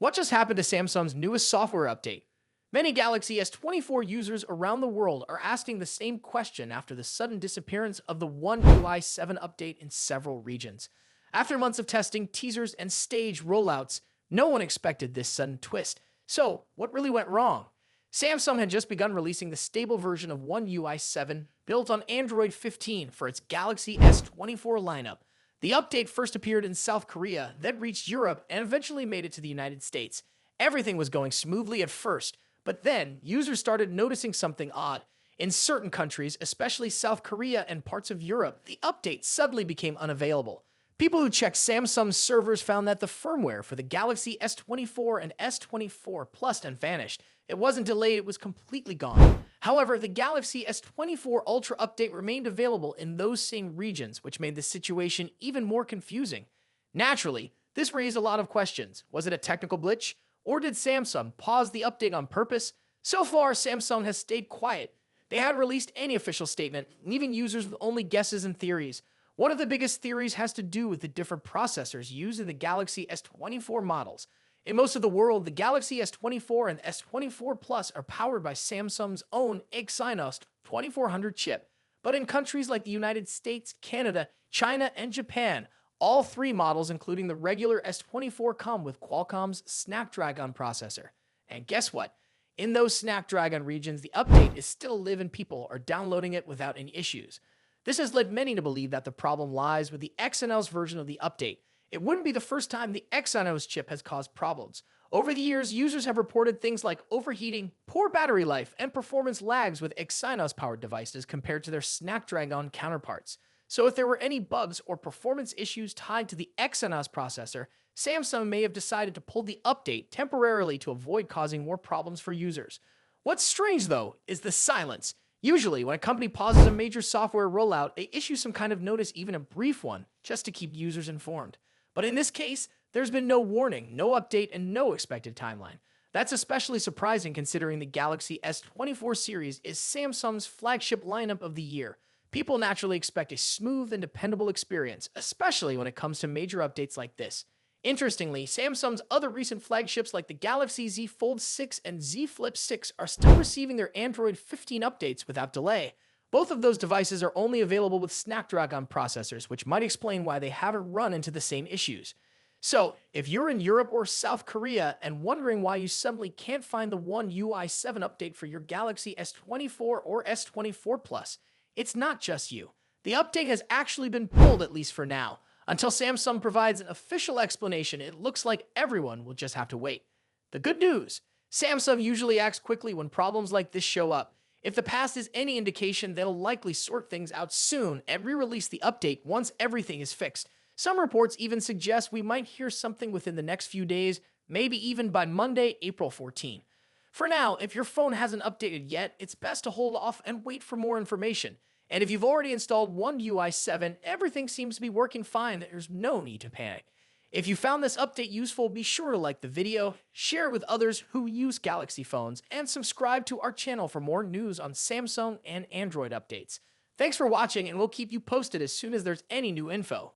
What just happened to Samsung's newest software update? Many Galaxy S24 users around the world are asking the same question after the sudden disappearance of the One UI 7 update in several regions. After months of testing, teasers, and staged rollouts, no one expected this sudden twist. So, what really went wrong? Samsung had just begun releasing the stable version of One UI 7 built on Android 15 for its Galaxy S24 lineup. The update first appeared in South Korea, then reached Europe, and eventually made it to the United States. Everything was going smoothly at first, but then users started noticing something odd. In certain countries, especially South Korea and parts of Europe, the update suddenly became unavailable. People who checked Samsung's servers found that the firmware for the Galaxy S24 and S24 Plus had vanished. It wasn't delayed, it was completely gone. However, the Galaxy S24 Ultra update remained available in those same regions, which made the situation even more confusing. Naturally, this raised a lot of questions. Was it a technical glitch? Or did Samsung pause the update on purpose? So far, Samsung has stayed quiet. They hadn't released any official statement, leaving users with only guesses and theories. One of the biggest theories has to do with the different processors used in the Galaxy S24 models. In most of the world, the Galaxy S24 and S24 Plus are powered by Samsung's own Exynos 2400 chip. But in countries like the United States, Canada, China, and Japan, all three models, including the regular S24, come with Qualcomm's Snapdragon processor. And guess what? In those Snapdragon regions, the update is still live and people are downloading it without any issues. This has led many to believe that the problem lies with the Exynos version of the update. It wouldn't be the first time the Exynos chip has caused problems. Over the years, users have reported things like overheating, poor battery life, and performance lags with Exynos-powered devices compared to their Snapdragon counterparts. So if there were any bugs or performance issues tied to the Exynos processor, Samsung may have decided to pull the update temporarily to avoid causing more problems for users. What's strange, though, is the silence. Usually, when a company pauses a major software rollout, they issue some kind of notice, even a brief one, just to keep users informed. But in this case, there's been no warning, no update, and no expected timeline. That's especially surprising considering the Galaxy S24 series is Samsung's flagship lineup of the year. People naturally expect a smooth and dependable experience, especially when it comes to major updates like this. Interestingly, Samsung's other recent flagships like the Galaxy Z Fold 6 and Z Flip 6 are still receiving their Android 15 updates without delay. Both of those devices are only available with Snapdragon processors, which might explain why they haven't run into the same issues. So, if you're in Europe or South Korea and wondering why you suddenly can't find the One UI 7 update for your Galaxy S24 or S24 Plus, it's not just you. The update has actually been pulled, at least for now. Until Samsung provides an official explanation, it looks like everyone will just have to wait. The good news: Samsung usually acts quickly when problems like this show up. If the past is any indication, they'll likely sort things out soon and re-release the update once everything is fixed. Some reports even suggest we might hear something within the next few days, maybe even by Monday, April 14. For now, if your phone hasn't updated yet, it's best to hold off and wait for more information. And if you've already installed One UI 7, everything seems to be working fine. There's no need to panic. If you found this update useful, be sure to like the video, share it with others who use Galaxy phones, and subscribe to our channel for more news on Samsung and Android updates. Thanks for watching, and we'll keep you posted as soon as there's any new info.